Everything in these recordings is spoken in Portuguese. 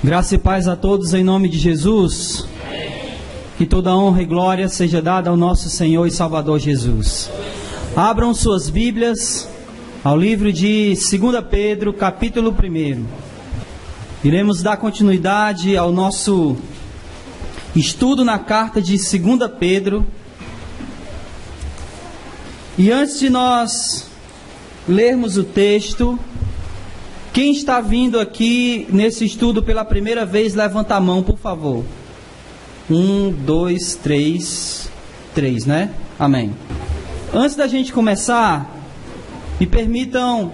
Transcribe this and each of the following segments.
Graça e paz a todos em nome de Jesus. Que toda honra e glória seja dada ao nosso Senhor e Salvador Jesus. Abram suas Bíblias ao livro de 2 Pedro, capítulo 1. Iremos dar continuidade ao nosso estudo na carta de 2 Pedro. E antes de nós lermos o texto, quem está vindo aqui nesse estudo pela primeira vez, levanta a mão, por favor. 1, 2, 3, 3, né? Amém. Antes da gente começar, me permitam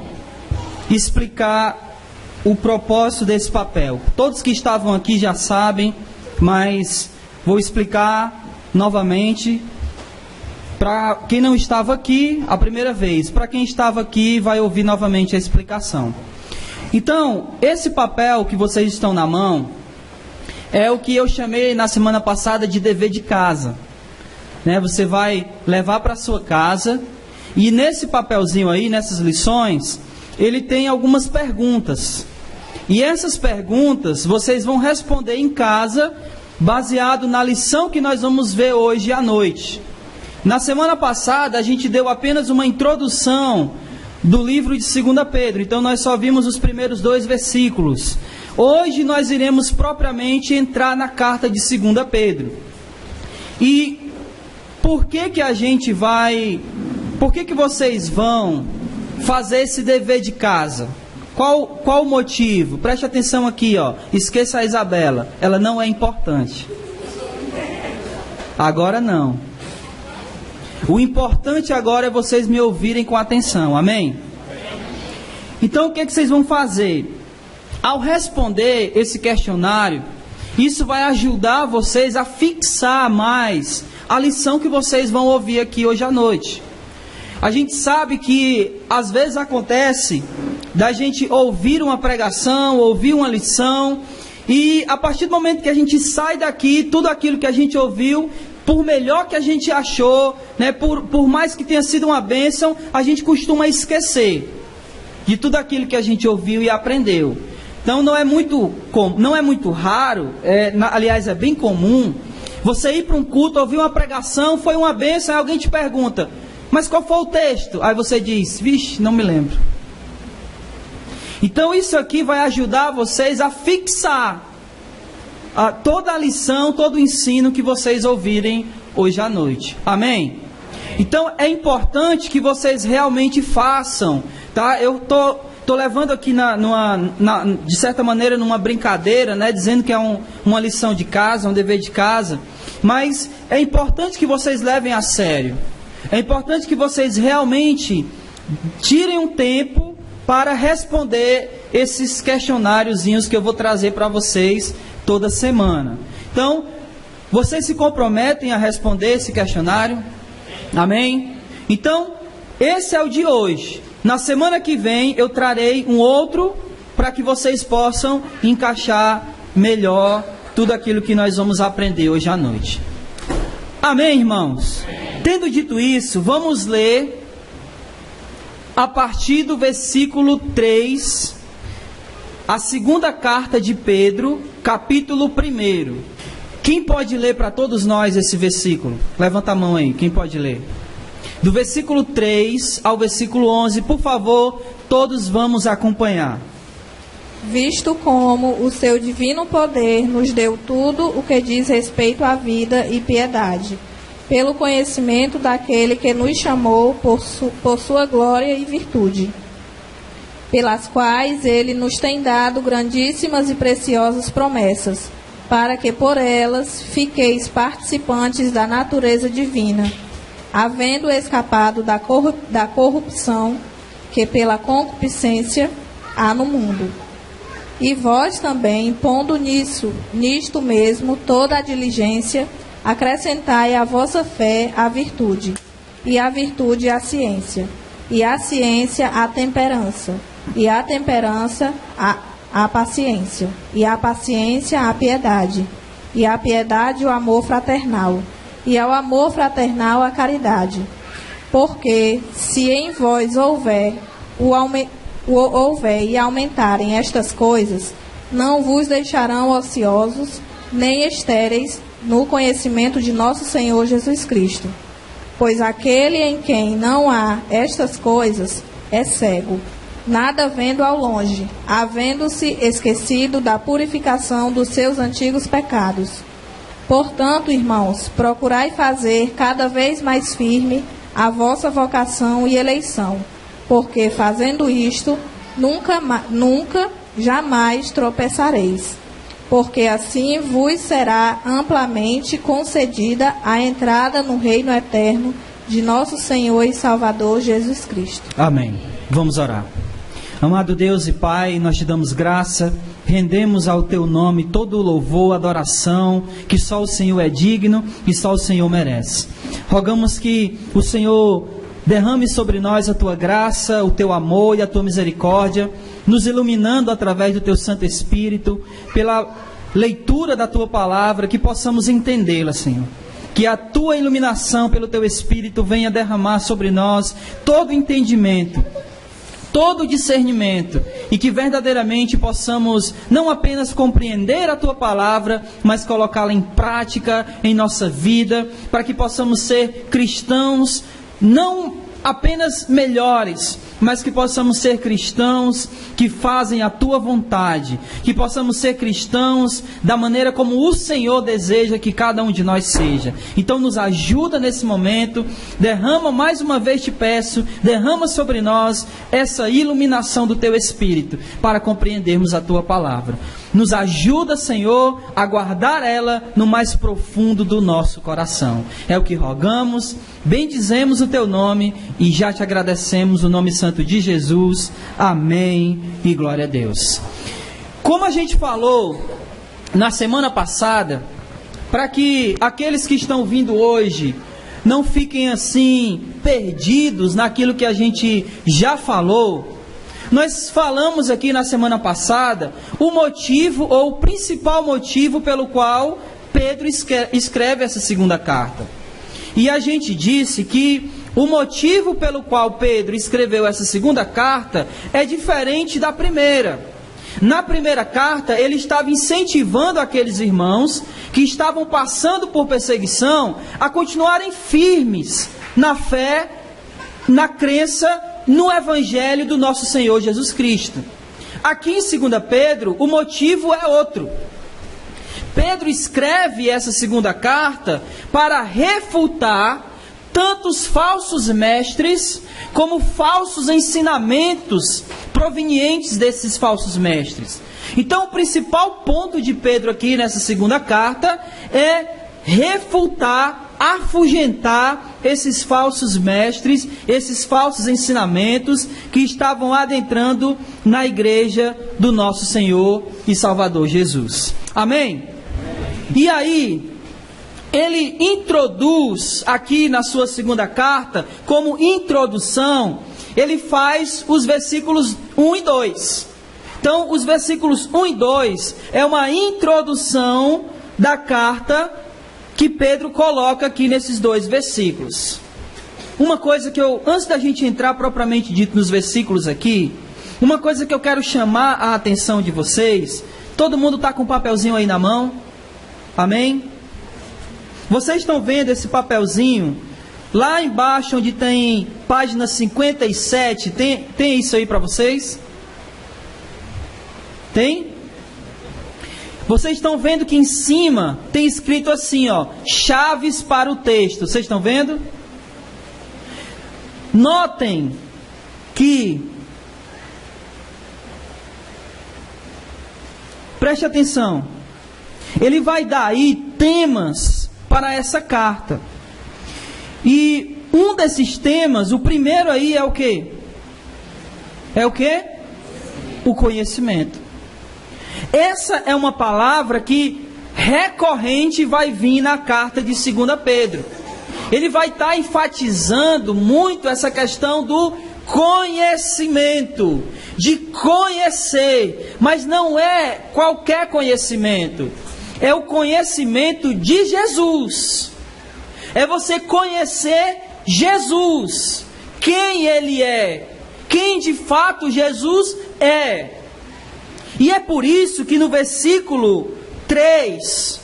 explicar o propósito desse papel. Todos que estavam aqui já sabem, mas vou explicar novamente. Para quem não estava aqui, a primeira vez. Para quem estava aqui, vai ouvir novamente a explicação. Então, esse papel que vocês estão na mão é o que eu chamei na semana passada de dever de casa. Você vai levar para a sua casa e nesse papelzinho aí, nessas lições, ele tem algumas perguntas. E essas perguntas vocês vão responder em casa, baseado na lição que nós vamos ver hoje à noite. Na semana passada a gente deu apenas uma introdução do livro de 2 Pedro, então nós só vimos os primeiros 2 versículos. Hoje nós iremos propriamente entrar na carta de 2 Pedro. E por que a gente vai, por que vocês vão fazer esse dever de casa? Qual o motivo? Preste atenção aqui, ó. Esqueça a Isabela, ela não é importante. Agora não. O importante agora é vocês me ouvirem com atenção, amém? Então o que vocês vão fazer? Ao responder esse questionário, isso vai ajudar vocês a fixar mais a lição que vocês vão ouvir aqui hoje à noite. A gente sabe que às vezes acontece da gente ouvir uma pregação, ouvir uma lição, e a partir do momento que a gente sai daqui, tudo aquilo que a gente ouviu, por melhor que a gente achou, por mais que tenha sido uma bênção, a gente costuma esquecer de tudo aquilo que a gente ouviu e aprendeu. Então não é muito raro, aliás é bem comum, você ir para um culto, ouvir uma pregação, foi uma bênção, aí alguém te pergunta, mas qual foi o texto? Aí você diz, vixe, não me lembro. Então isso aqui vai ajudar vocês a fixar toda a lição, todo o ensino que vocês ouvirem hoje à noite. Amém? Então é importante que vocês realmente façam, tá? Eu tô levando aqui de certa maneira numa brincadeira, dizendo que é uma lição de casa, um dever de casa, mas é importante que vocês levem a sério. É importante que vocês realmente tirem um tempo para responder esses questionáriozinhos que eu vou trazer para vocês toda semana. Então, vocês se comprometem a responder esse questionário? Amém? Então, esse é o de hoje. Na semana que vem eu trarei um outro para que vocês possam encaixar melhor tudo aquilo que nós vamos aprender hoje à noite. Amém, irmãos? Tendo dito isso, vamos ler a partir do versículo 3, a segunda carta de Pedro, capítulo 1. Quem pode ler para todos nós esse versículo? Levanta a mão aí, quem pode ler? Do versículo 3 ao versículo 11, por favor, todos vamos acompanhar. Visto como o seu divino poder nos deu tudo o que diz respeito à vida e piedade, pelo conhecimento daquele que nos chamou por sua glória e virtude, pelas quais ele nos tem dado grandíssimas e preciosas promessas, para que por elas fiqueis participantes da natureza divina, havendo escapado da corrupção que pela concupiscência há no mundo. E vós também, pondo nisto mesmo toda a diligência, acrescentai à vossa fé a virtude, e a virtude a ciência, e a ciência a temperança, e a temperança a paciência, e a paciência a piedade, e a piedade o amor fraternal, e ao amor fraternal a caridade. Porque se em vós houver e aumentarem estas coisas, não vos deixarão ociosos, nem estéreis no conhecimento de nosso Senhor Jesus Cristo. Pois aquele em quem não há estas coisas é cego, nada vendo ao longe, havendo-se esquecido da purificação dos seus antigos pecados. Portanto, irmãos, procurai fazer cada vez mais firme a vossa vocação e eleição, porque fazendo isto, nunca, jamais tropeçareis, porque assim vos será amplamente concedida a entrada no reino eterno de nosso Senhor e Salvador Jesus Cristo. Amém. Vamos orar. Amado Deus e Pai, nós te damos graça, rendemos ao Teu nome todo o louvor, adoração, que só o Senhor é digno e só o Senhor merece. Rogamos que o Senhor derrame sobre nós a Tua graça, o Teu amor e a Tua misericórdia, nos iluminando através do Teu Santo Espírito, pela leitura da Tua palavra, que possamos entendê-la, Senhor. Que a Tua iluminação pelo Teu Espírito venha derramar sobre nós todo entendimento, todo discernimento, e que verdadeiramente possamos não apenas compreender a Tua palavra, mas colocá-la em prática em nossa vida, para que possamos ser cristãos não apenas melhores, mas que possamos ser cristãos que fazem a Tua vontade, que possamos ser cristãos da maneira como o Senhor deseja que cada um de nós seja. Então nos ajuda nesse momento, derrama mais uma vez, te peço, derrama sobre nós essa iluminação do Teu Espírito, para compreendermos a Tua palavra. Nos ajuda, Senhor, a guardar ela no mais profundo do nosso coração. É o que rogamos, bendizemos o Teu nome e já te agradecemos, o nome santo de Jesus. Amém e glória a Deus. Como a gente falou na semana passada, para que aqueles que estão vindo hoje não fiquem assim perdidos naquilo que a gente já falou, nós falamos aqui na semana passada o motivo, ou o principal motivo pelo qual Pedro escreve essa segunda carta. E a gente disse que o motivo pelo qual Pedro escreveu essa segunda carta é diferente da primeira. Na primeira carta, ele estava incentivando aqueles irmãos que estavam passando por perseguição a continuarem firmes na fé, na crença no Evangelho do nosso Senhor Jesus Cristo. Aqui em 2 Pedro, o motivo é outro. Pedro escreve essa segunda carta para refutar tanto os falsos mestres como falsos ensinamentos provenientes desses falsos mestres. Então, o principal ponto de Pedro aqui nessa segunda carta é refutar, afugentar esses falsos mestres, esses falsos ensinamentos que estavam adentrando na igreja do nosso Senhor e Salvador Jesus. Amém? E aí, ele introduz aqui na sua segunda carta, como introdução, ele faz os versículos 1 e 2. Então, os versículos 1 e 2 é uma introdução da carta que Pedro coloca aqui nesses dois versículos. Uma coisa que antes da gente entrar propriamente dito nos versículos aqui, uma coisa que eu quero chamar a atenção de vocês. Todo mundo está com um papelzinho aí na mão? Amém? Vocês estão vendo esse papelzinho? Lá embaixo onde tem página 57, tem isso aí para vocês? Tem? Vocês estão vendo que em cima tem escrito assim, ó, chaves para o texto. Vocês estão vendo? Notem que, preste atenção, ele vai dar aí temas para essa carta. E um desses temas, o primeiro aí é o quê? É o quê? O conhecimento. Essa é uma palavra que recorrente vai vir na carta de 2 Pedro. Ele vai estar enfatizando muito essa questão do conhecimento, de conhecer, mas não é qualquer conhecimento, é o conhecimento de Jesus. É você conhecer Jesus, quem Ele é, quem de fato Jesus é. E é por isso que no versículo 3,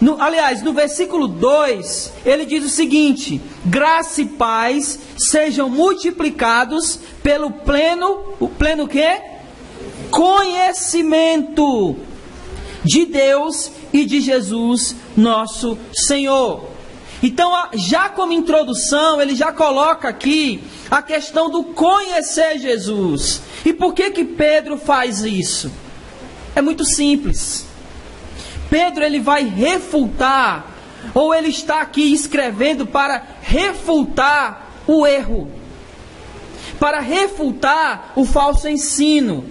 no versículo 2, ele diz o seguinte: graça e paz sejam multiplicados pelo pleno quê? Conhecimento de Deus e de Jesus, nosso Senhor. Então, já como introdução, ele já coloca aqui a questão do conhecer Jesus. E por que Pedro faz isso? É muito simples. Pedro, ele vai refutar, ou ele está aqui escrevendo para refutar o erro, para refutar o falso ensino,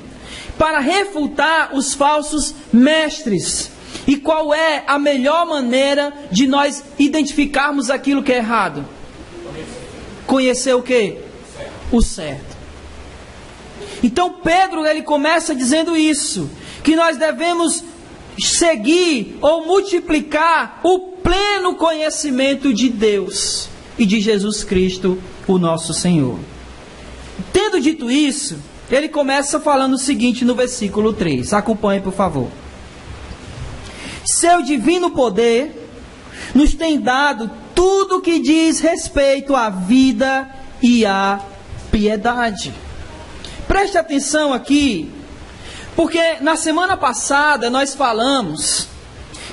para refutar os falsos mestres. E qual é a melhor maneira de nós identificarmos aquilo que é errado? Conhecer o quê? O certo. Então Pedro, ele começa dizendo isso, que nós devemos seguir ou multiplicar o pleno conhecimento de Deus e de Jesus Cristo, o nosso Senhor. Tendo dito isso, ele começa falando o seguinte no versículo 3. Acompanhe, por favor. Seu divino poder nos tem dado tudo que diz respeito à vida e à piedade. Preste atenção aqui, porque na semana passada nós falamos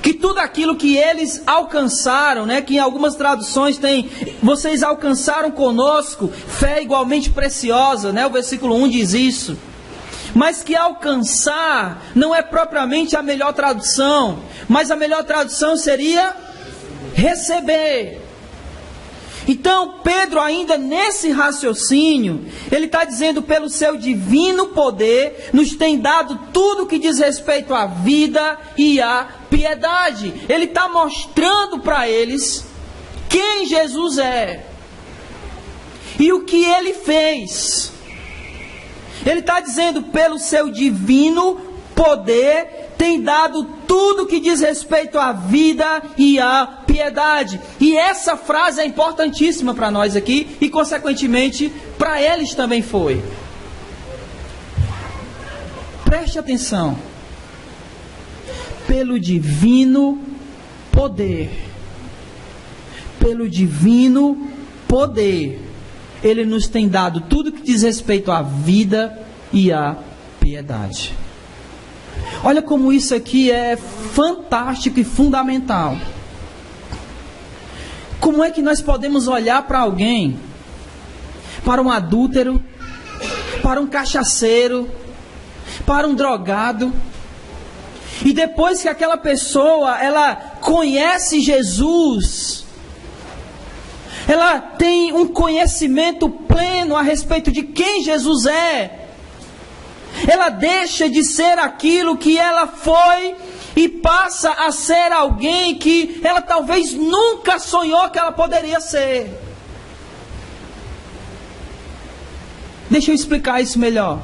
que tudo aquilo que eles alcançaram, que em algumas traduções tem, vocês alcançaram conosco fé igualmente preciosa, o versículo 1 diz isso. Mas que alcançar não é propriamente a melhor tradução, mas a melhor tradução seria receber. Então Pedro, ainda nesse raciocínio, ele está dizendo: pelo seu divino poder nos tem dado tudo que diz respeito à vida e à piedade. Ele está mostrando para eles quem Jesus é e o que ele fez. Ele está dizendo: pelo seu divino poder tem dado tudo que diz respeito à vida e à piedade. E essa frase é importantíssima para nós aqui, e consequentemente para eles também foi. Preste atenção. Pelo divino poder, Ele nos tem dado tudo que diz respeito à vida e à piedade. Olha como isso aqui é fantástico e fundamental. Como é que nós podemos olhar para alguém, para um adúltero, para um cachaceiro, para um drogado, e depois que aquela pessoa, ela conhece Jesus, ela tem um conhecimento pleno a respeito de quem Jesus é, ela deixa de ser aquilo que ela foi e passa a ser alguém que ela talvez nunca sonhou que ela poderia ser. Deixa eu explicar isso melhor.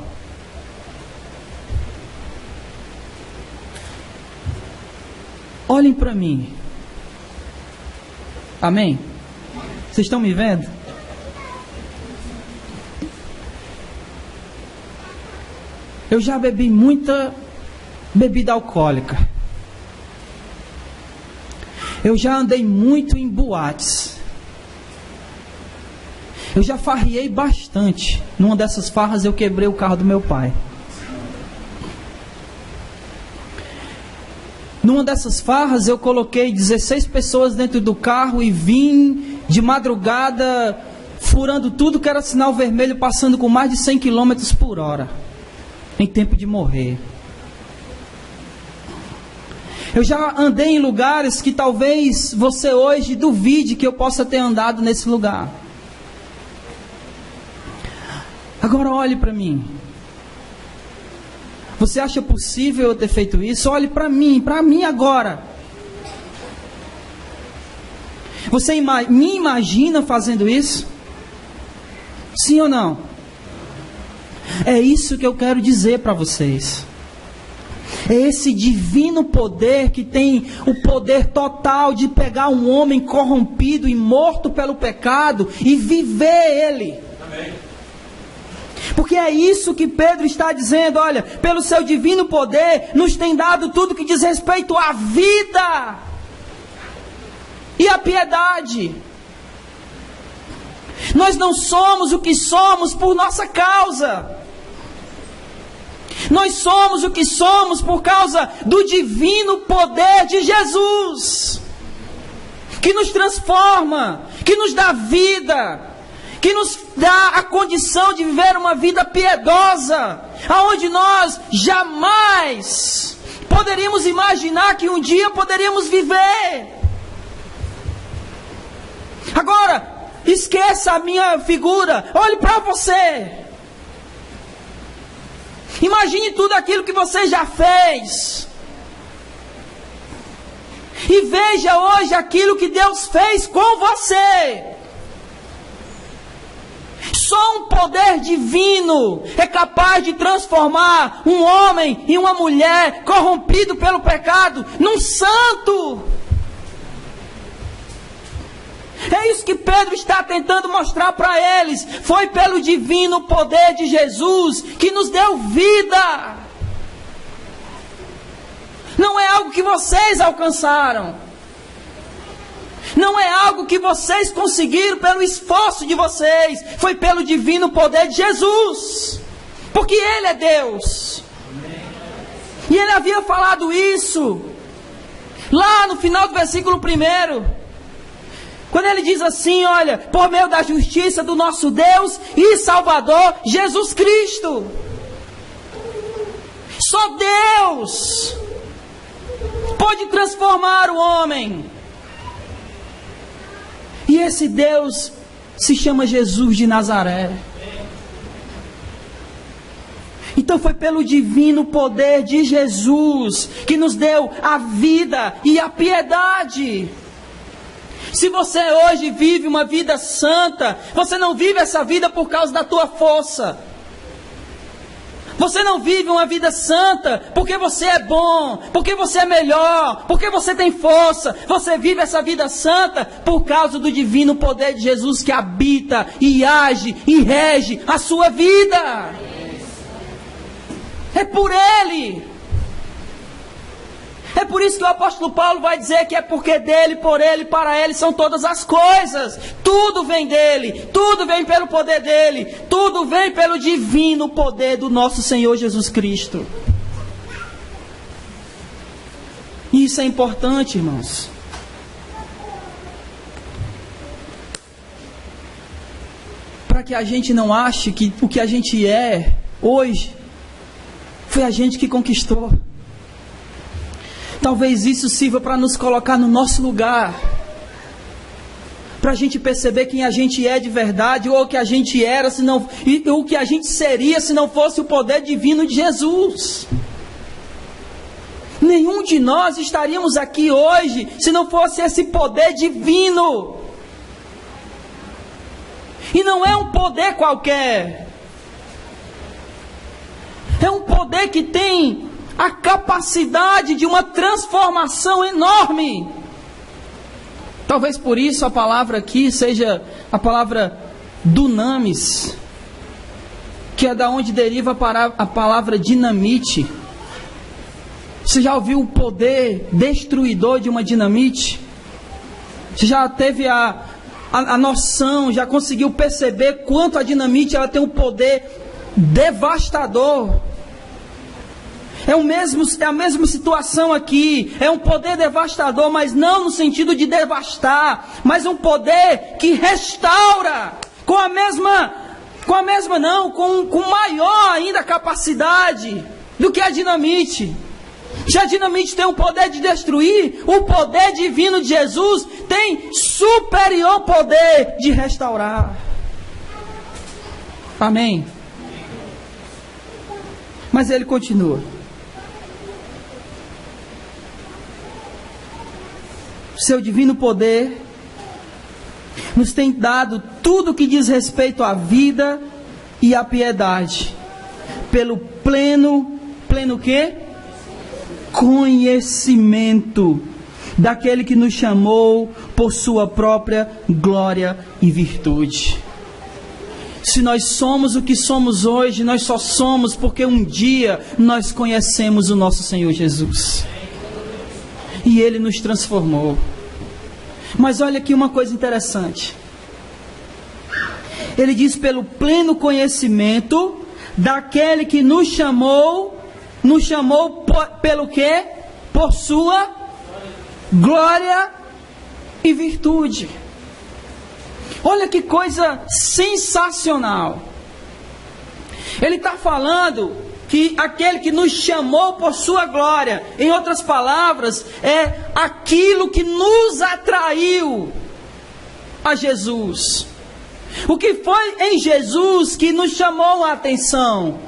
Olhem para mim. Amém? Vocês estão me vendo? Eu já bebi muita bebida alcoólica. Eu já andei muito em boates. Eu já farriei bastante. Numa dessas farras eu quebrei o carro do meu pai. Numa dessas farras eu coloquei 16 pessoas dentro do carro e vim de madrugada furando tudo que era sinal vermelho, passando com mais de 100 km por hora, em tempo de morrer. Eu já andei em lugares que talvez você hoje duvide que eu possa ter andado nesse lugar. Agora olhe para mim. Você acha possível eu ter feito isso? Olhe para mim agora. Você me imagina fazendo isso? Sim ou não? É isso que eu quero dizer para vocês. É esse divino poder que tem o poder total de pegar um homem corrompido e morto pelo pecado e viver ele. Amém. Porque é isso que Pedro está dizendo, olha, pelo seu divino poder, nos tem dado tudo que diz respeito à vida e à piedade. Nós não somos o que somos por nossa causa. Nós somos o que somos por causa do divino poder de Jesus, que nos transforma, que nos dá vida, que nos dá a condição de viver uma vida piedosa, aonde nós jamais poderíamos imaginar que um dia poderíamos viver. Agora, esqueça a minha figura, olhe para você. Imagine tudo aquilo que você já fez. E veja hoje aquilo que Deus fez com você. Só um poder divino é capaz de transformar um homem e uma mulher corrompido pelo pecado num santo. É isso que Pedro está tentando mostrar para eles. Foi pelo divino poder de Jesus que nos deu vida. Não é algo que vocês alcançaram. Não é algo que vocês conseguiram pelo esforço de vocês. Foi pelo divino poder de Jesus. Porque Ele é Deus. E Ele havia falado isso lá no final do versículo 1. Quando ele diz assim, olha, por meio da justiça do nosso Deus e Salvador, Jesus Cristo. Só Deus pode transformar o homem. E esse Deus se chama Jesus de Nazaré. Então foi pelo divino poder de Jesus que nos deu a vida e a piedade. Se você hoje vive uma vida santa, você não vive essa vida por causa da tua força. Você não vive uma vida santa porque você é bom, porque você é melhor, porque você tem força. Você vive essa vida santa por causa do divino poder de Jesus que habita e age e rege a sua vida. É por Ele. É por isso que o apóstolo Paulo vai dizer que é porque dele, por ele, para ele são todas as coisas. Tudo vem dele, tudo vem pelo poder dele, tudo vem pelo divino poder do nosso Senhor Jesus Cristo. E isso é importante, irmãos. Para que a gente não ache que o que a gente é hoje foi a gente que conquistou. Talvez isso sirva para nos colocar no nosso lugar, para a gente perceber quem a gente é de verdade, ou o que a gente era, ou o que a gente seria se não fosse o poder divino de Jesus. Nenhum de nós estaríamos aqui hoje se não fosse esse poder divino. E não é um poder qualquer, é um poder que tem a capacidade de uma transformação enorme. Talvez por isso a palavra aqui seja a palavra dunamis, que é da onde deriva a palavra dinamite. Você já ouviu o poder destruidor de uma dinamite? Você já teve a noção, já conseguiu perceber quanto a dinamite ela tem um poder devastador? É a mesma situação aqui. É um poder devastador, mas não no sentido de devastar, mas um poder que restaura com maior ainda capacidade do que a dinamite. Se a dinamite tem o poder de destruir, o poder divino de Jesus tem superior poder de restaurar. Amém? Mas ele continua. Seu divino poder nos tem dado tudo que diz respeito à vida e à piedade, pelo pleno quê? Conhecimento daquele que nos chamou por sua própria glória e virtude. Se nós somos o que somos hoje, nós só somos porque um dia nós conhecemos o nosso Senhor Jesus. E Ele nos transformou. Mas olha aqui uma coisa interessante. Ele diz: pelo pleno conhecimento daquele que nos chamou pelo quê? Por sua glória e virtude. Olha que coisa sensacional. Ele está falando que aquele que nos chamou por sua glória, em outras palavras, é aquilo que nos atraiu a Jesus. O que foi em Jesus que nos chamou a atenção,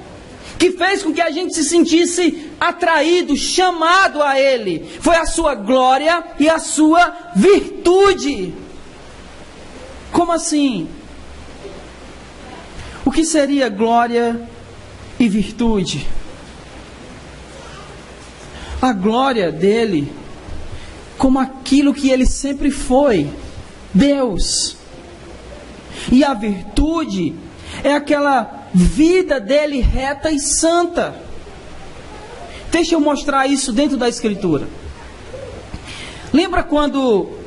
que fez com que a gente se sentisse atraído, chamado a Ele, foi a sua glória e a sua virtude. Como assim? O que seria glória e virtude? A glória dele, como aquilo que ele sempre foi, Deus. E a virtude é aquela vida dele reta e santa. Deixa eu mostrar isso dentro da Escritura. Lembra quando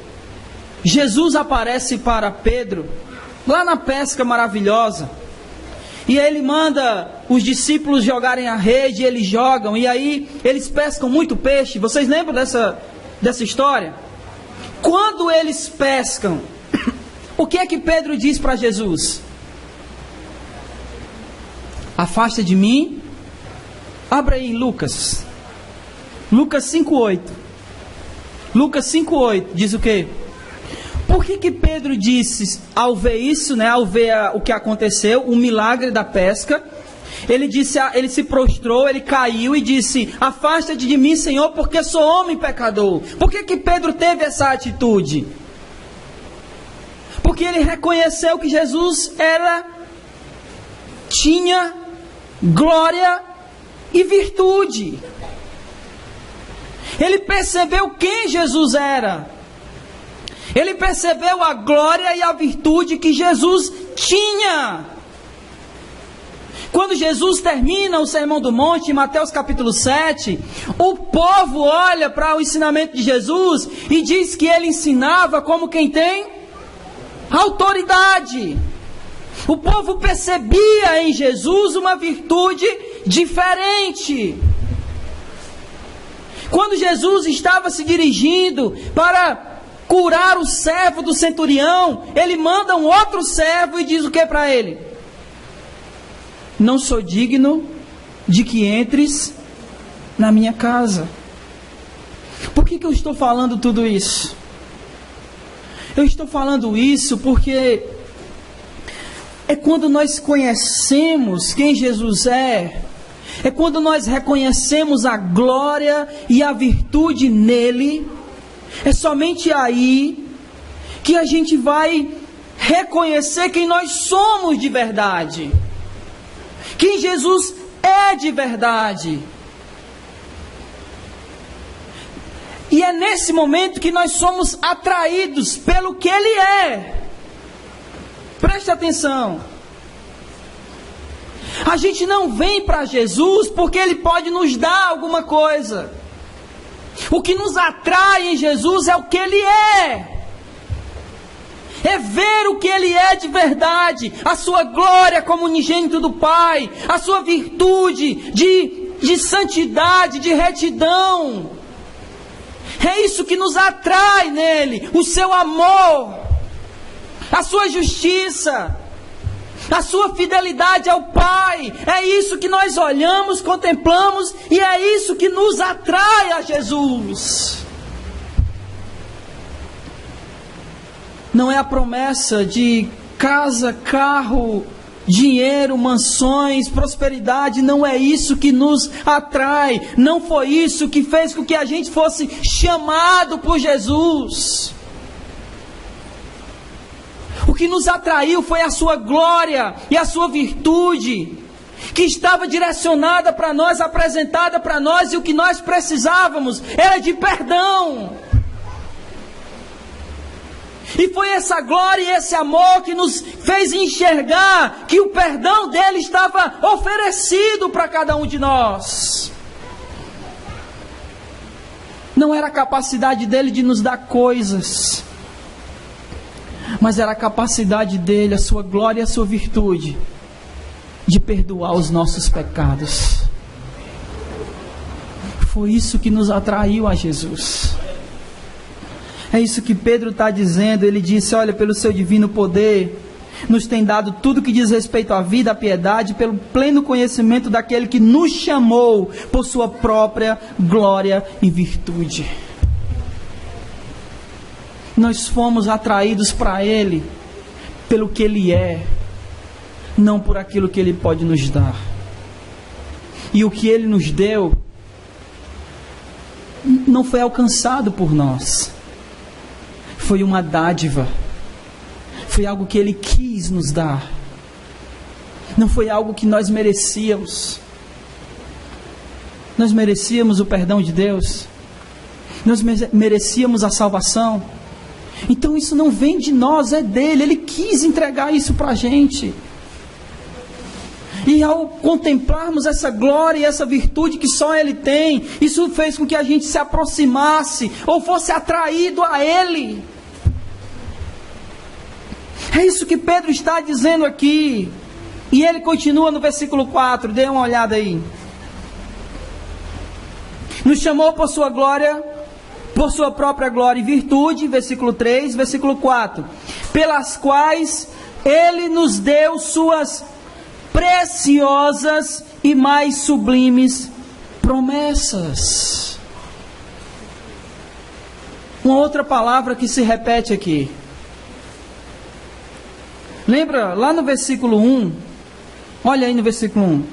Jesus aparece para Pedro, lá na pesca maravilhosa, e ele manda os discípulos jogarem a rede, e eles jogam, e aí eles pescam muito peixe. Vocês lembram dessa história? Quando eles pescam, o que é que Pedro diz para Jesus? Afasta de mim. Abra aí Lucas 5:8. Lucas 5:8 diz o quê? Por que Pedro disse, ao ver isso, ao ver o que aconteceu, o milagre da pesca, ele se prostrou, ele caiu e disse: afasta-te de mim, Senhor, porque sou homem pecador. Por que Pedro teve essa atitude? Porque ele reconheceu que Jesus tinha glória e virtude. Ele percebeu quem Jesus era. Ele percebeu a glória e a virtude que Jesus tinha. Quando Jesus termina o Sermão do Monte, em Mateus capítulo 7, o povo olha para o ensinamento de Jesus e diz que ele ensinava como quem tem autoridade. O povo percebia em Jesus uma virtude diferente. Quando Jesus estava se dirigindo para curar o servo do centurião, ele manda um outro servo e diz o que para ele? Não sou digno de que entres na minha casa. Por que eu estou falando tudo isso? Eu estou falando isso porque é quando nós conhecemos quem Jesus é quando nós reconhecemos a glória e a virtude nele, é somente aí que a gente vai reconhecer quem nós somos de verdade, quem Jesus é de verdade. E é nesse momento que nós somos atraídos pelo que Ele é. Preste atenção. A gente não vem para Jesus porque Ele pode nos dar alguma coisa. O que nos atrai em Jesus é o que Ele é. É ver o que Ele é de verdade. A sua glória como unigênito do Pai. A sua virtude de santidade, de retidão. É isso que nos atrai nele. O seu amor. A sua justiça. A sua fidelidade ao Pai. É isso que nós olhamos, contemplamos, e é isso que nos atrai a Jesus. Não é a promessa de casa, carro, dinheiro, mansões, prosperidade. Não é isso que nos atrai. Não foi isso que fez com que a gente fosse chamado por Jesus. O que nos atraiu foi a sua glória e a sua virtude, que estava direcionada para nós, apresentada para nós, e o que nós precisávamos era de perdão. E foi essa glória e esse amor que nos fez enxergar que o perdão dele estava oferecido para cada um de nós. Não era a capacidade dele de nos dar coisas, mas era a capacidade dele, a sua glória e a sua virtude, de perdoar os nossos pecados. Foi isso que nos atraiu a Jesus. É isso que Pedro está dizendo. Ele disse: olha, pelo seu divino poder, nos tem dado tudo que diz respeito à vida, à piedade, pelo pleno conhecimento daquele que nos chamou por sua própria glória e virtude. Nós fomos atraídos para Ele pelo que Ele é, não por aquilo que Ele pode nos dar. E o que Ele nos deu não foi alcançado por nós. Foi uma dádiva. Foi algo que Ele quis nos dar. Não foi algo que nós merecíamos. Nós merecíamos o perdão de Deus. Nós merecíamos a salvação. Então isso não vem de nós, é dele. Ele quis entregar isso para a gente. E ao contemplarmos essa glória e essa virtude que só Ele tem, isso fez com que a gente se aproximasse ou fosse atraído a Ele. É isso que Pedro está dizendo aqui. E ele continua no versículo 4, dê uma olhada aí. Nos chamou por sua glória, por sua própria glória e virtude, versículo 3, versículo 4, pelas quais Ele nos deu suas preciosas e mais sublimes promessas. Uma outra palavra que se repete aqui. Lembra lá no versículo 1? Olha aí no versículo 1.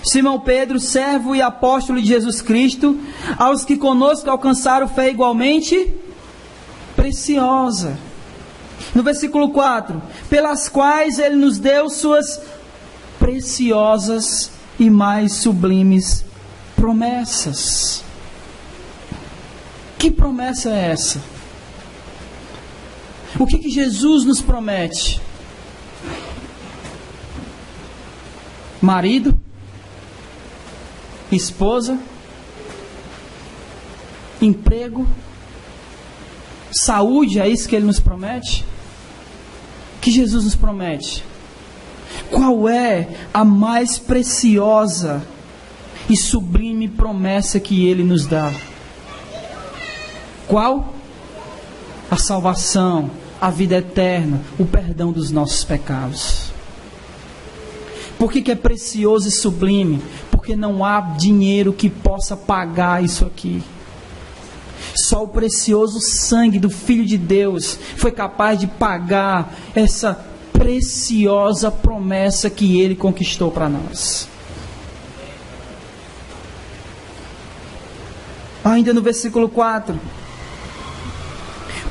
Simão Pedro, servo e apóstolo de Jesus Cristo, aos que conosco alcançaram fé igualmente preciosa. No versículo 4, pelas quais Ele nos deu suas preciosas e mais sublimes promessas. Que promessa é essa? O que Jesus nos promete? Marido? Esposa? Emprego? Saúde? É isso que Ele nos promete? Que Jesus nos promete? Qual é a mais preciosa e sublime promessa que Ele nos dá? Qual? A salvação, a vida eterna, o perdão dos nossos pecados. Por que é precioso e sublime? Porque não há dinheiro que possa pagar isso aqui. Só o precioso sangue do Filho de Deus foi capaz de pagar essa preciosa promessa que Ele conquistou para nós. Ainda no versículo 4.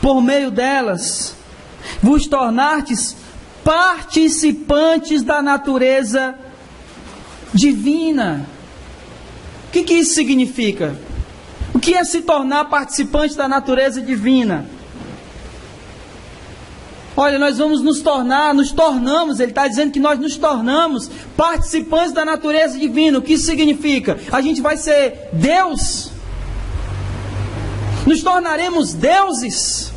Por meio delas, vos tornastes participantes da natureza divina. O que isso significa? O que é se tornar participante da natureza divina? Olha, nós vamos nos tornamos, ele está dizendo que nós nos tornamos participantes da natureza divina. O que isso significa? A gente vai ser Deus? Nos tornaremos deuses?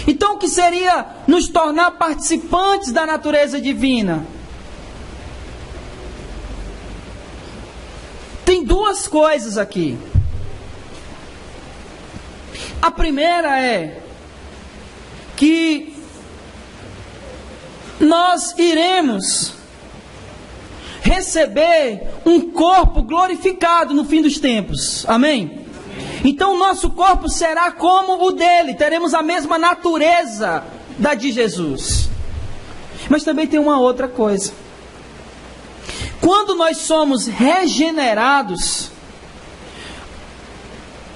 Então o que seria nos tornar participantes da natureza divina? Tem duas coisas aqui. A primeira é que nós iremos receber um corpo glorificado no fim dos tempos. Amém? Então o nosso corpo será como o dele, teremos a mesma natureza da de Jesus. Mas também tem uma outra coisa. Quando nós somos regenerados,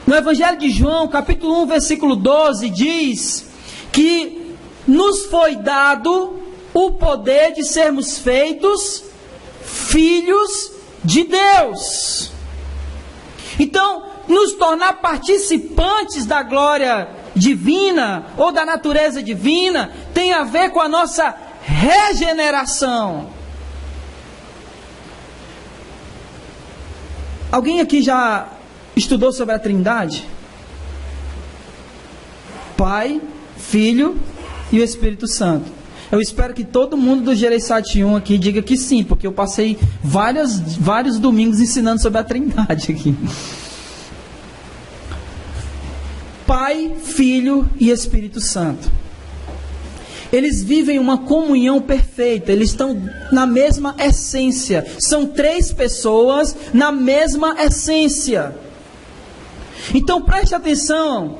no Evangelho de João, capítulo 1, versículo 12, diz que nos foi dado o poder de sermos feitos filhos de Deus. Então, nos tornar participantes da glória divina ou da natureza divina tem a ver com a nossa regeneração. Alguém aqui já estudou sobre a Trindade? Pai, Filho e o Espírito Santo. Eu espero que todo mundo do Gereissati 1 aqui diga que sim, porque eu passei vários domingos ensinando sobre a Trindade aqui. Pai, Filho e Espírito Santo. Eles vivem uma comunhão perfeita, eles estão na mesma essência. São 3 pessoas na mesma essência. Então preste atenção,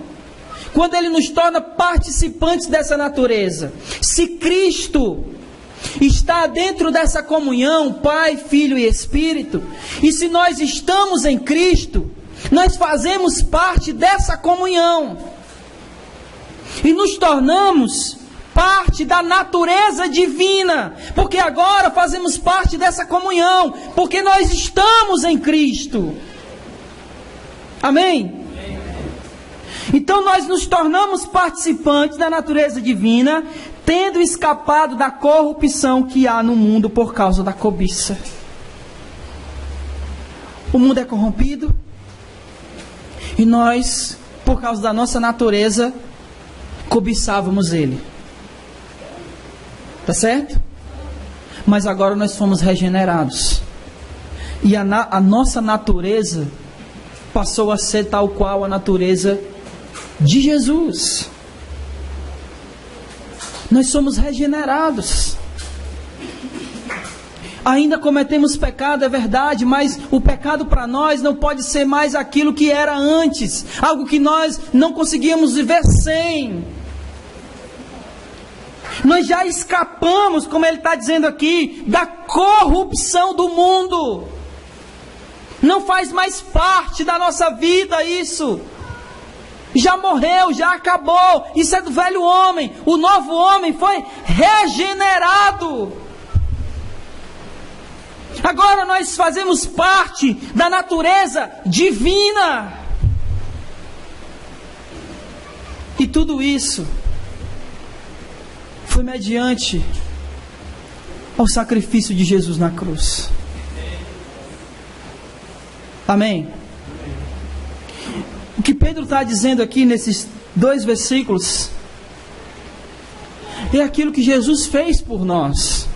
quando Ele nos torna participantes dessa natureza. Se Cristo está dentro dessa comunhão, Pai, Filho e Espírito, e se nós estamos em Cristo, nós fazemos parte dessa comunhão. E nos tornamos parte da natureza divina, porque agora fazemos parte dessa comunhão, porque nós estamos em Cristo. Amém? Então nós nos tornamos participantes da natureza divina, tendo escapado da corrupção que há no mundo por causa da cobiça. O mundo é corrompido e nós, por causa da nossa natureza, cobiçávamos ele. Tá certo? Mas agora nós fomos regenerados. E a nossa natureza passou a ser tal qual a natureza de Jesus. Nós somos regenerados. Ainda cometemos pecado, é verdade, mas o pecado para nós não pode ser mais aquilo que era antes, algo que nós não conseguíamos viver sem. Nós já escapamos, como ele está dizendo aqui, da corrupção do mundo. Não faz mais parte da nossa vida isso. Já morreu, já acabou. Isso é do velho homem. O novo homem foi regenerado. Agora nós fazemos parte da natureza divina. E tudo isso foi mediante ao sacrifício de Jesus na cruz. Amém? O que Pedro está dizendo aqui nesses 2 versículos é aquilo que Jesus fez por nós.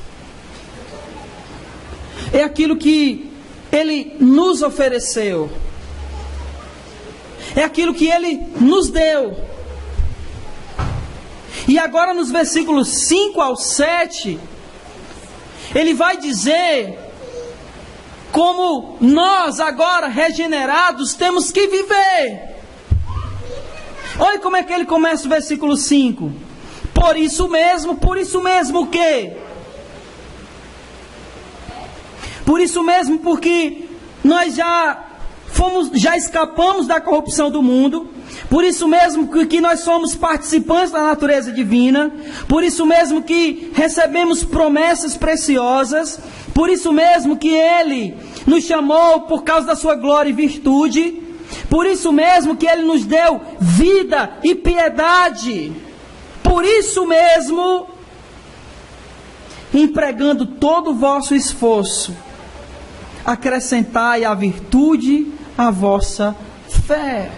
É aquilo que Ele nos ofereceu. É aquilo que Ele nos deu. E agora nos versículos 5 ao 7, Ele vai dizer como nós agora regenerados temos que viver. Olha como é que ele começa o versículo 5. Por isso mesmo o quê? Por isso mesmo, porque nós já escapamos da corrupção do mundo. Por isso mesmo que nós somos participantes da natureza divina. Por isso mesmo que recebemos promessas preciosas. Por isso mesmo que Ele nos chamou por causa da sua glória e virtude. Por isso mesmo que Ele nos deu vida e piedade. Por isso mesmo, empregando todo o vosso esforço, acrescentai a virtude à vossa fé.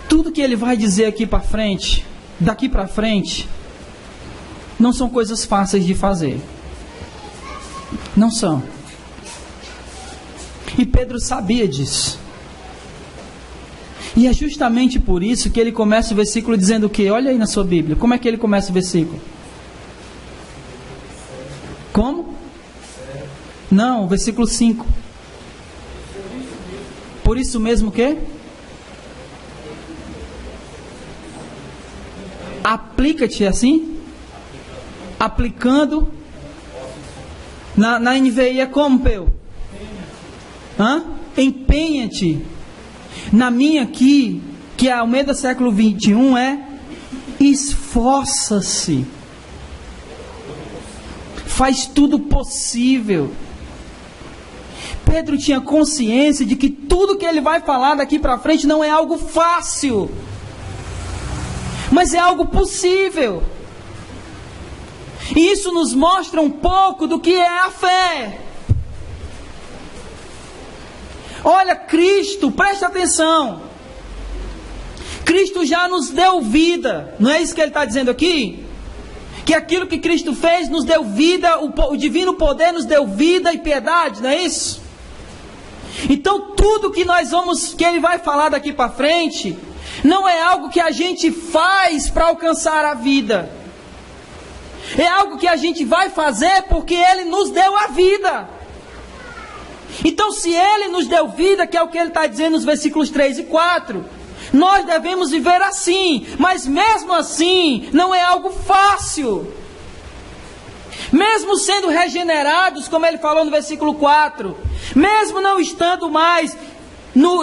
Tudo que ele vai dizer aqui para frente, daqui para frente, não são coisas fáceis de fazer. Não são. E Pedro sabia disso. E é justamente por isso que ele começa o versículo dizendo o quê? Olha aí na sua Bíblia. Como é que ele começa o versículo? Como? Não, versículo 5. Por isso mesmo o quê? Aplica-te assim? Aplicando. Na NVI é como, Peu? Empenha-te. Na minha aqui, que é a Almeida século 21, é esforça-se. Faz tudo possível. Pedro tinha consciência de que tudo que ele vai falar daqui para frente não é algo fácil, mas é algo possível. E isso nos mostra um pouco do que é a fé. Olha, Cristo, presta atenção. Cristo já nos deu vida. Não é isso que ele está dizendo aqui? Que aquilo que Cristo fez nos deu vida, o divino poder nos deu vida e piedade, não é isso? Então tudo que que ele vai falar daqui para frente, não é algo que a gente faz para alcançar a vida. É algo que a gente vai fazer porque ele nos deu a vida. Então se ele nos deu vida, que é o que ele está dizendo nos versículos 3 e 4, nós devemos viver assim, mas mesmo assim, não é algo fácil. Mesmo sendo regenerados, como ele falou no versículo 4, mesmo não estando mais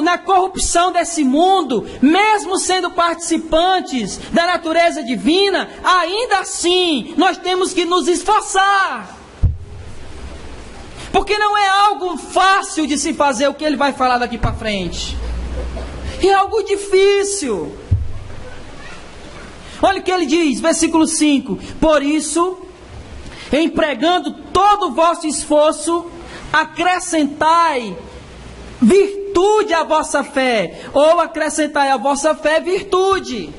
na corrupção desse mundo, mesmo sendo participantes da natureza divina, ainda assim, nós temos que nos esforçar. Porque não é algo fácil de se fazer o que ele vai falar daqui para frente. É algo difícil. Olha o que ele diz, versículo 5. Por isso, empregando todo o vosso esforço, acrescentai virtude à vossa fé, ou acrescentai à vossa fé virtude.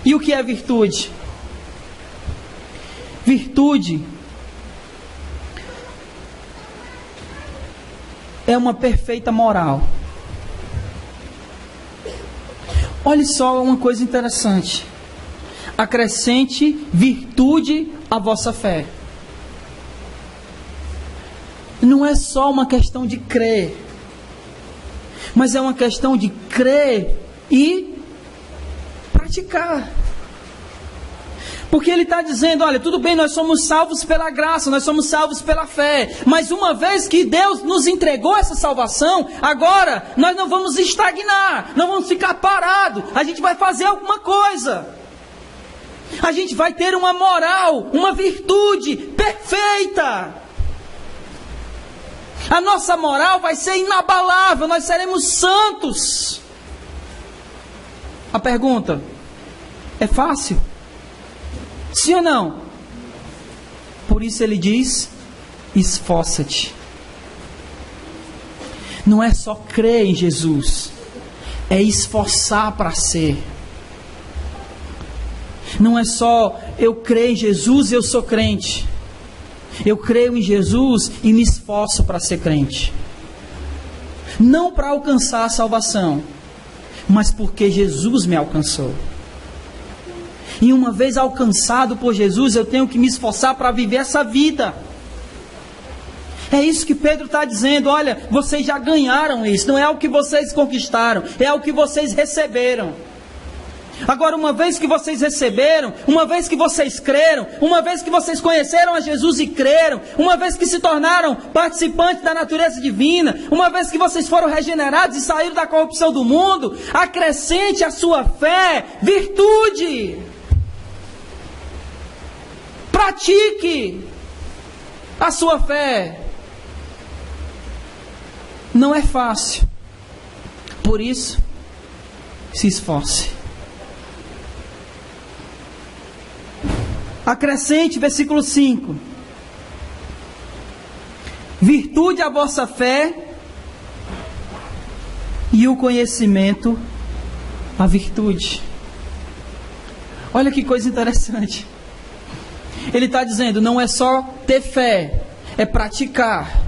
E o que é virtude? Virtude é uma perfeita moral. Olha só uma coisa interessante. Acrescente virtude à vossa fé. Não é só uma questão de crer, mas é uma questão de crer e praticar. Porque ele está dizendo, olha, tudo bem, nós somos salvos pela graça, nós somos salvos pela fé, mas uma vez que Deus nos entregou essa salvação, agora nós não vamos estagnar, não vamos ficar parados, a gente vai fazer alguma coisa. A gente vai ter uma moral, uma virtude perfeita. A nossa moral vai ser inabalável, nós seremos santos. A pergunta, é fácil? Sim ou não? Por isso ele diz, esforça-te. Não é só crer em Jesus, é esforçar para ser. Não é só eu creio em Jesus e eu sou crente. Eu creio em Jesus e me esforço para ser crente. Não para alcançar a salvação, mas porque Jesus me alcançou. E uma vez alcançado por Jesus, eu tenho que me esforçar para viver essa vida. É isso que Pedro está dizendo. Olha, vocês já ganharam isso. Não é algo que vocês conquistaram, é algo que vocês receberam. Agora, uma vez que vocês receberam, uma vez que vocês creram, uma vez que vocês conheceram a Jesus e creram, uma vez que se tornaram participantes da natureza divina, uma vez que vocês foram regenerados e saíram da corrupção do mundo, acrescente à sua fé virtude. Pratique a sua fé. Não é fácil. Por isso, se esforce. Acrescente, versículo 5. Virtude à vossa fé e o conhecimento à virtude. Olha que coisa interessante. Ele está dizendo, não é só ter fé, é praticar.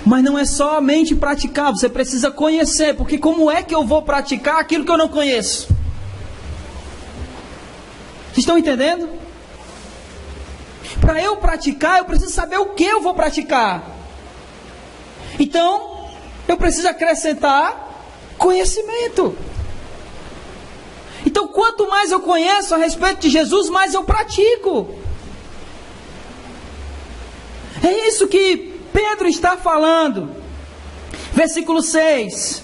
Mas não é somente praticar, você precisa conhecer, porque como é que eu vou praticar aquilo que eu não conheço? Vocês estão entendendo? Para eu praticar, eu preciso saber o que eu vou praticar. Então, eu preciso acrescentar conhecimento. Então, quanto mais eu conheço a respeito de Jesus, mais eu pratico. É isso que Pedro está falando. Versículo 6.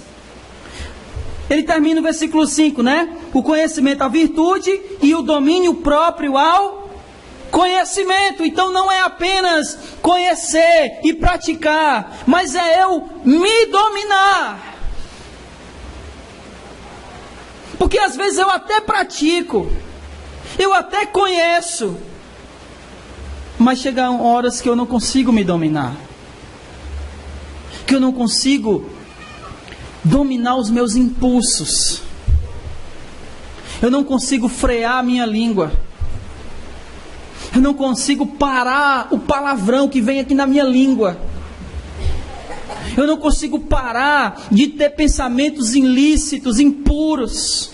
Ele termina o versículo 5, né? O conhecimento à virtude e o domínio próprio ao conhecimento. Então não é apenas conhecer e praticar, mas é eu me dominar. Porque às vezes eu até pratico, eu até conheço, mas chegam horas que eu não consigo me dominar. Que eu não consigo dominar os meus impulsos. Eu não consigo frear a minha língua. Eu não consigo parar o palavrão que vem aqui na minha língua. Eu não consigo parar de ter pensamentos ilícitos, impuros.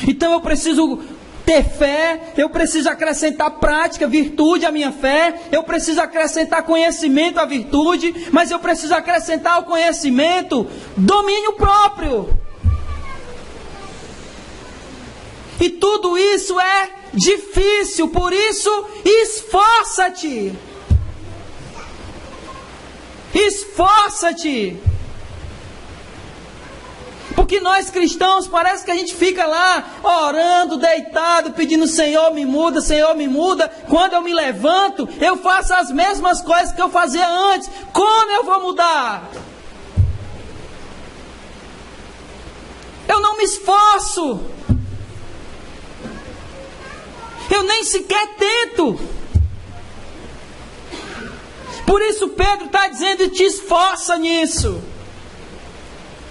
Então eu preciso ter fé, eu preciso acrescentar prática, virtude à minha fé, eu preciso acrescentar conhecimento à virtude, mas eu preciso acrescentar ao conhecimento domínio próprio. E tudo isso é difícil, por isso esforça-te. Esforça-te. Porque nós cristãos, parece que a gente fica lá, orando, deitado, pedindo, Senhor me muda, Senhor me muda. Quando eu me levanto, eu faço as mesmas coisas que eu fazia antes. Como eu vou mudar? Eu não me esforço. Eu nem sequer tento. Por isso Pedro está dizendo, te esforça nisso.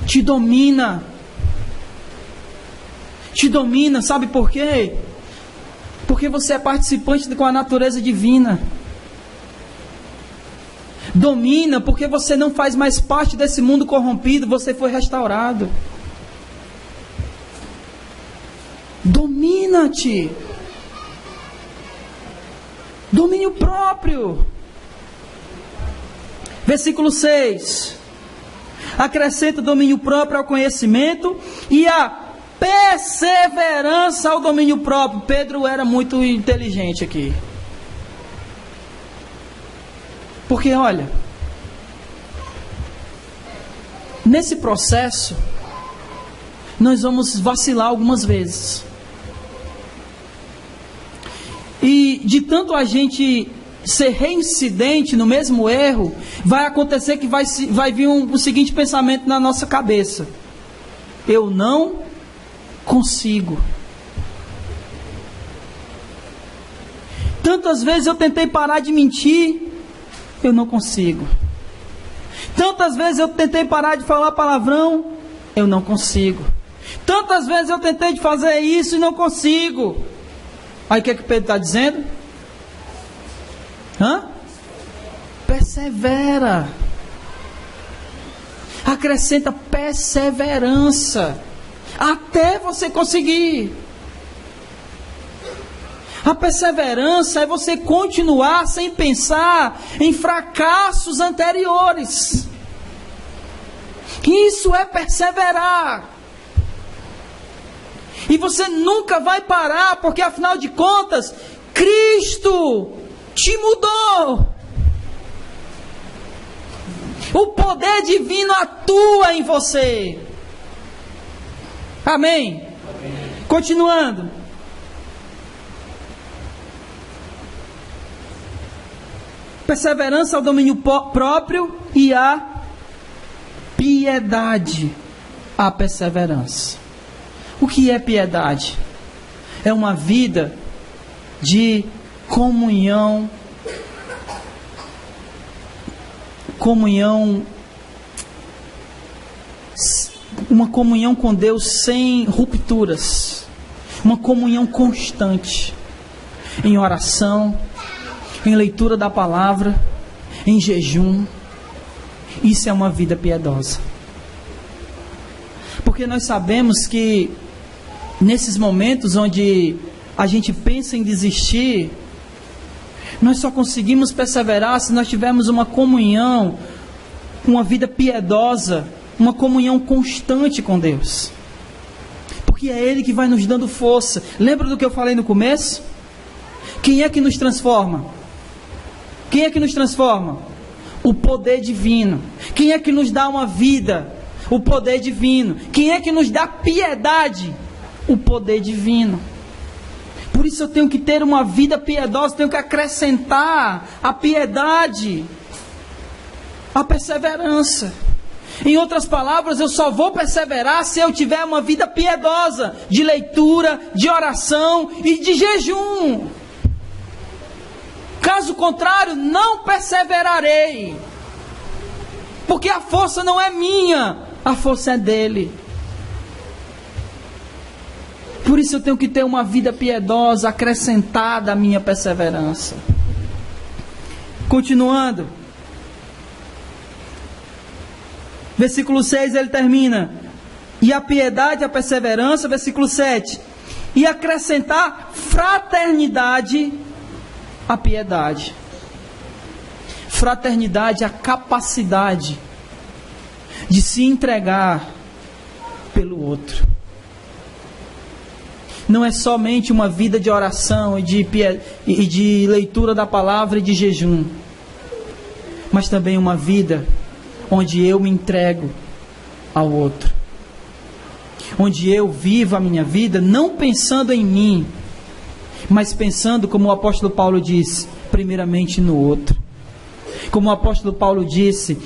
Te domina. Te domina, sabe por quê? Porque você é participante com a natureza divina. Domina porque você não faz mais parte desse mundo corrompido, você foi restaurado. Domina-te. Domínio próprio. Versículo 6. Acrescenta domínio próprio ao conhecimento e a perseverança ao domínio próprio. Pedro era muito inteligente aqui. Porque olha, nesse processo, nós vamos vacilar algumas vezes. E de tanto a gente ser reincidente no mesmo erro, vai acontecer que vai vir o seguinte pensamento na nossa cabeça: eu não consigo. Tantas vezes eu tentei parar de mentir, eu não consigo. Tantas vezes eu tentei parar de falar palavrão, eu não consigo. Tantas vezes eu tentei de fazer isso e não consigo. Aí o que é que Pedro está dizendo? Persevera. Acrescenta perseverança até você conseguir. A perseverança é você continuar sem pensar em fracassos anteriores. Isso é perseverar. E você nunca vai parar, porque afinal de contas, Cristo te mudou. O poder divino atua em você. Amém? Amém. Continuando. Perseverança ao domínio próprio e a piedade à perseverança. O que é piedade? É uma vida de comunhão, uma comunhão com Deus sem rupturas, uma comunhão constante, em oração, em leitura da palavra, em jejum. Isso é uma vida piedosa. Porque nós sabemos que nesses momentos onde a gente pensa em desistir, nós só conseguimos perseverar se nós tivermos uma comunhão, uma vida piedosa, uma comunhão constante com Deus. Porque é Ele que vai nos dando força. Lembra do que eu falei no começo? Quem é que nos transforma? Quem é que nos transforma? O poder divino. Quem é que nos dá uma vida? O poder divino. Quem é que nos dá piedade? O poder divino. Por isso eu tenho que ter uma vida piedosa, tenho que acrescentar a piedade, a perseverança. Em outras palavras, eu só vou perseverar se eu tiver uma vida piedosa, de leitura, de oração e de jejum. Caso contrário, não perseverarei. Porque a força não é minha, a força é dele. Por isso eu tenho que ter uma vida piedosa, acrescentada à minha perseverança. Continuando. Versículo 6 ele termina. E a piedade, a perseverança, versículo 7. E acrescentar fraternidade à piedade. Fraternidade é a capacidade de se entregar pelo outro. Não é somente uma vida de oração e de leitura da palavra e de jejum, mas também uma vida onde eu me entrego ao outro, onde eu vivo a minha vida não pensando em mim, mas pensando, como o apóstolo Paulo disse, primeiramente no outro. Como o apóstolo Paulo disse,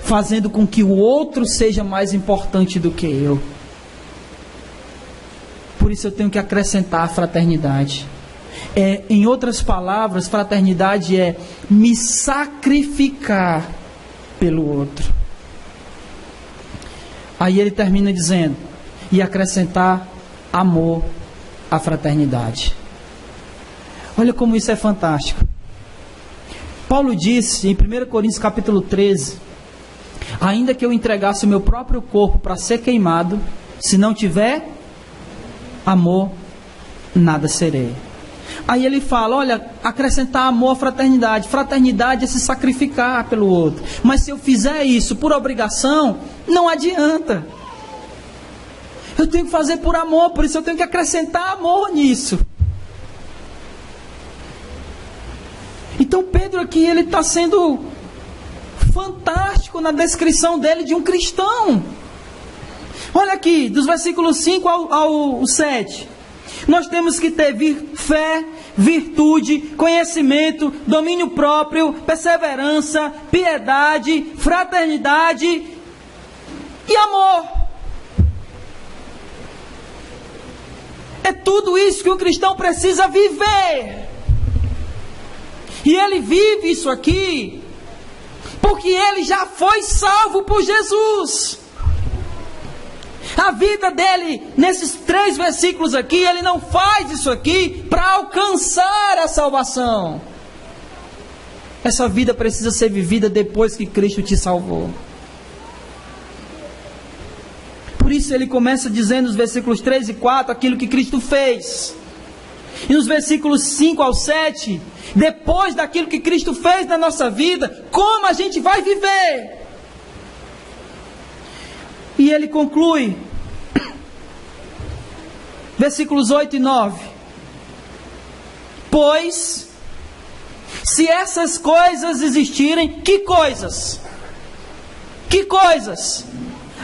fazendo com que o outro seja mais importante do que eu. Por isso eu tenho que acrescentar a fraternidade. Em outras palavras, fraternidade é me sacrificar pelo outro. Aí ele termina dizendo, e acrescentar amor à fraternidade. Olha como isso é fantástico. Paulo disse em 1 Coríntios capítulo 13, ainda que eu entregasse o meu próprio corpo para ser queimado, se não tiver amor, nada serei. Aí ele fala, olha, acrescentar amor à fraternidade. Fraternidade é se sacrificar pelo outro. Mas se eu fizer isso por obrigação, não adianta. Eu tenho que fazer por amor, por isso eu tenho que acrescentar amor nisso. Então Pedro aqui, ele está sendo fantástico na descrição dele de um cristão. Olha aqui, dos versículos 5 ao 7. Nós temos que ter fé, virtude, conhecimento, domínio próprio, perseverança, piedade, fraternidade e amor. É tudo isso que o cristão precisa viver. E ele vive isso aqui porque ele já foi salvo por Jesus. A vida dele, nesses 3 versículos aqui, ele não faz isso aqui para alcançar a salvação. Essa vida precisa ser vivida depois que Cristo te salvou. Por isso ele começa dizendo nos versículos 3 e 4 aquilo que Cristo fez. E nos versículos 5 ao 7, depois daquilo que Cristo fez na nossa vida, como a gente vai viver? E ele conclui, versículos 8 e 9. Pois, se essas coisas existirem, que coisas? Que coisas?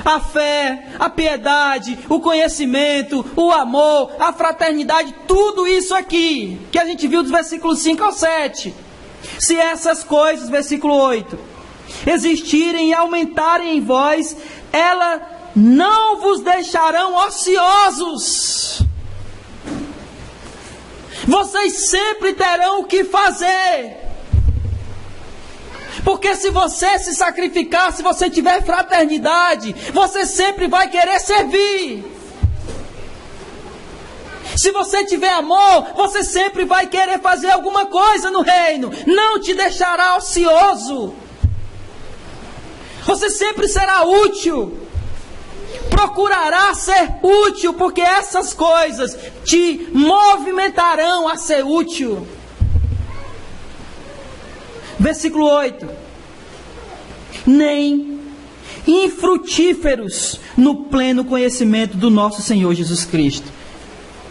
A fé, a piedade, o conhecimento, o amor, a fraternidade, tudo isso aqui, que a gente viu dos versículos 5 ao 7. Se essas coisas, versículo 8, existirem e aumentarem em vós, elas não vos deixarão ociosos. Vocês sempre terão o que fazer. Porque se você se sacrificar, se você tiver fraternidade, você sempre vai querer servir. Se você tiver amor, você sempre vai querer fazer alguma coisa no reino. Não te deixará ocioso. Você sempre será útil. Procurará ser útil, porque essas coisas te movimentarão a ser útil. Versículo 8. Nem infrutíferos no pleno conhecimento do nosso Senhor Jesus Cristo.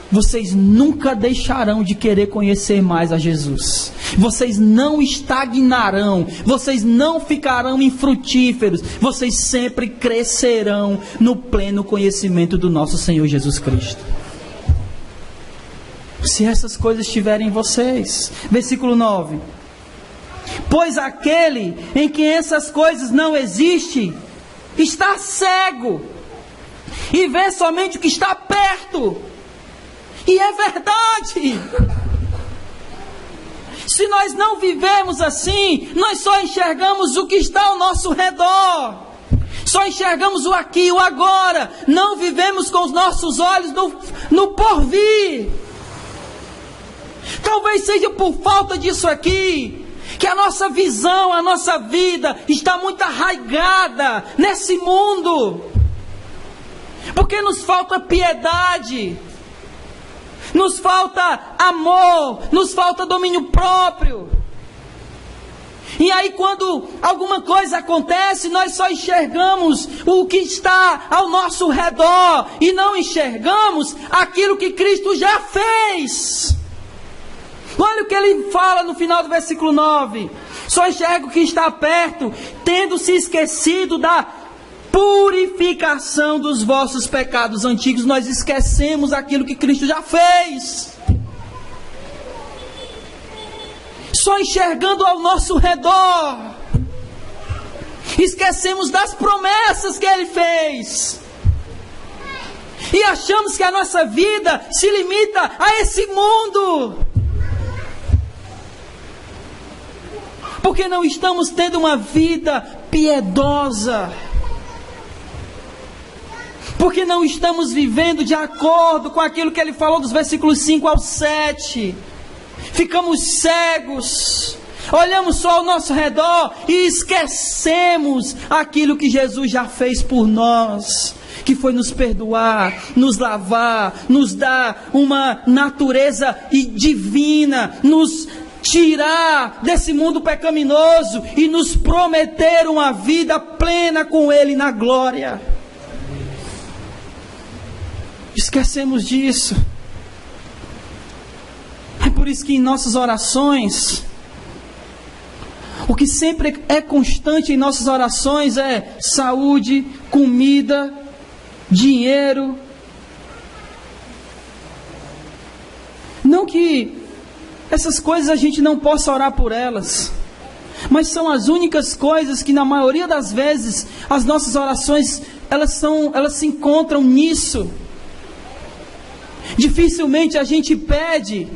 Vocês nunca deixarão de querer conhecer mais a Jesus. Vocês não estagnarão. Vocês não ficarão infrutíferos. Vocês sempre crescerão no pleno conhecimento do nosso Senhor Jesus Cristo. se essas coisas estiverem em vocês. Versículo 9. Pois aquele em quem essas coisas não existem, está cego, e vê somente o que está perto. E é verdade. Se nós não vivemos assim, nós só enxergamos o que está ao nosso redor. Só enxergamos o aqui, o agora. Não vivemos com os nossos olhos no porvir. Talvez seja por falta disso aqui, que a nossa visão, a nossa vida está muito arraigada nesse mundo. Porque nos falta piedade, nos falta amor, nos falta domínio próprio. E aí quando alguma coisa acontece, nós só enxergamos o que está ao nosso redor e não enxergamos aquilo que Cristo já fez. Olha o que ele fala no final do versículo 9. Só enxerga o que está perto, tendo se esquecido da purificação dos vossos pecados antigos. Nós esquecemos aquilo que Cristo já fez. Só enxergando ao nosso redor, esquecemos das promessas que Ele fez. E achamos que a nossa vida se limita a esse mundo. Porque não estamos tendo uma vida piedosa. Porque não estamos vivendo de acordo com aquilo que ele falou dos versículos 5 ao 7. Ficamos cegos. Olhamos só ao nosso redor e esquecemos aquilo que Jesus já fez por nós. Que foi nos perdoar, nos lavar, nos dar uma natureza divina, nos tirar desse mundo pecaminoso e nos prometer uma vida plena com Ele na glória. Esquecemos disso. É por isso que em nossas orações, o que sempre é constante em nossas orações é saúde, comida, dinheiro. Não que essas coisas a gente não possa orar por elas, mas são as únicas coisas que na maioria das vezes as nossas orações elas se encontram nisso. Dificilmente a gente pede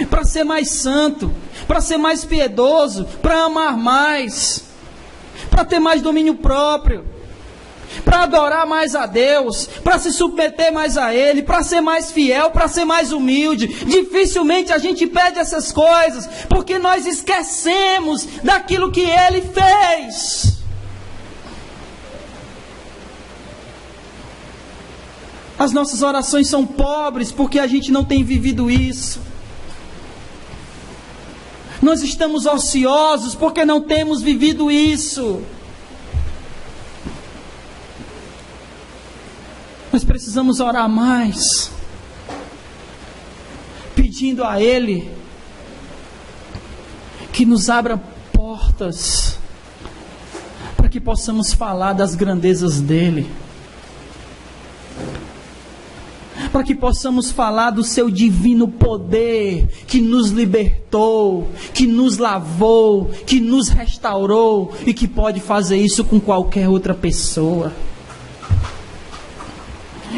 para ser mais santo, para ser mais piedoso, para amar mais, para ter mais domínio próprio, para adorar mais a Deus, para se submeter mais a Ele, para ser mais fiel, para ser mais humilde. Dificilmente a gente pede essas coisas, porque nós esquecemos daquilo que Ele fez. As nossas orações são pobres, porque a gente não tem vivido isso. Nós estamos ociosos, porque não temos vivido isso. Nós precisamos orar mais, pedindo a Ele que nos abra portas, para que possamos falar das grandezas dEle, para que possamos falar do Seu divino poder, que nos libertou, que nos lavou, que nos restaurou, e que pode fazer isso com qualquer outra pessoa.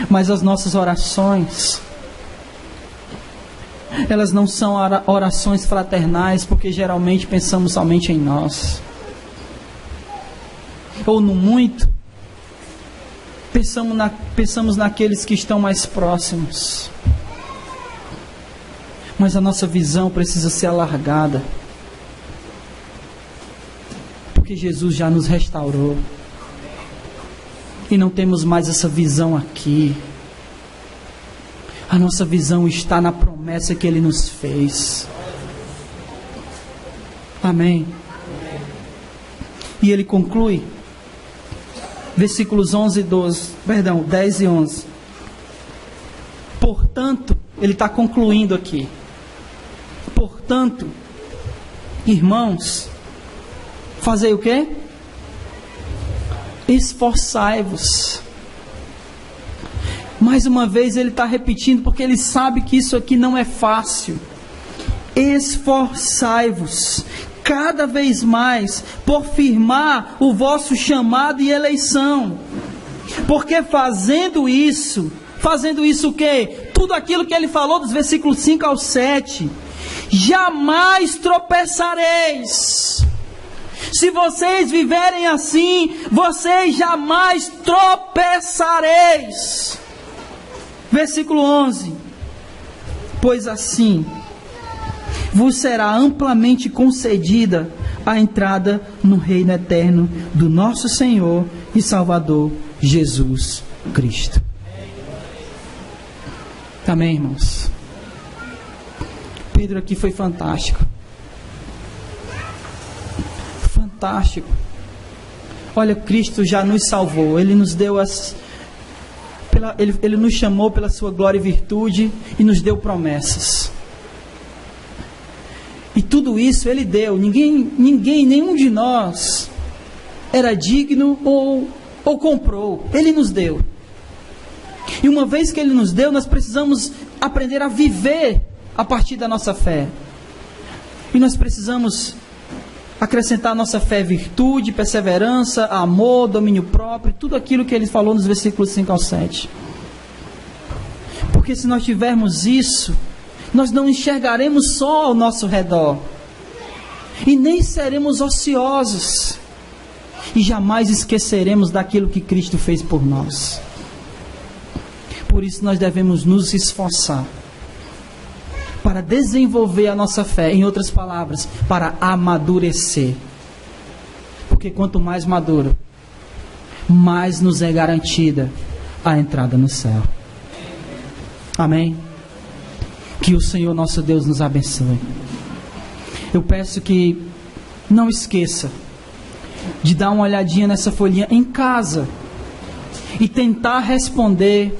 Mas as nossas orações, elas não são orações fraternais, porque geralmente pensamos somente em nós. Ou no muito, pensamos naqueles que estão mais próximos. Mas a nossa visão precisa ser alargada, porque Jesus já nos restaurou. E não temos mais essa visão aqui. A nossa visão está na promessa que Ele nos fez. Amém. E Ele conclui, versículos 10 e 11. Portanto, Ele está concluindo aqui. Portanto, irmãos, fazei o quê? Esforçai-vos. Mais uma vez ele está repetindo, porque ele sabe que isso aqui não é fácil. Esforçai-vos cada vez mais por firmar o vosso chamado e eleição. Porque fazendo isso o quê? Tudo aquilo que ele falou dos versículos 5 ao 7. Jamais tropeçareis. Se vocês viverem assim, vocês jamais tropeçareis. Versículo 11. Pois assim vos será amplamente concedida a entrada no reino eterno do nosso Senhor e Salvador Jesus Cristo. Amém, irmãos? Pedro aqui foi fantástico. Fantástico. Olha, Cristo já nos salvou. Ele nos deu Ele nos chamou pela sua glória e virtude e nos deu promessas. E tudo isso Ele deu. Nenhum de nós era digno ou comprou. Ele nos deu. E uma vez que Ele nos deu, nós precisamos aprender a viver a partir da nossa fé. E nós precisamos acrescentar à nossa fé virtude, perseverança, amor, domínio próprio, tudo aquilo que Ele falou nos versículos 5 ao 7. Porque se nós tivermos isso, nós não enxergaremos só ao nosso redor. E nem seremos ociosos. E jamais esqueceremos daquilo que Cristo fez por nós. Por isso nós devemos nos esforçar para desenvolver a nossa fé, em outras palavras, para amadurecer. Porque quanto mais maduro, mais nos é garantida a entrada no céu. Amém? Que o Senhor nosso Deus nos abençoe. Eu peço que não esqueça de dar uma olhadinha nessa folhinha em casa e tentar responder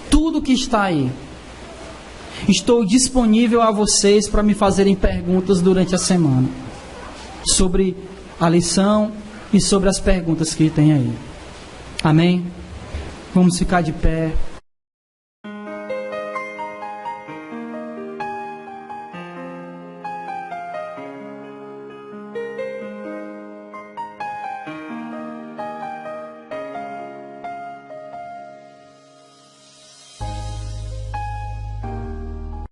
tudo que está aí. Estou disponível a vocês para me fazerem perguntas durante a semana sobre a lição e sobre as perguntas que tem aí. Amém? Vamos ficar de pé.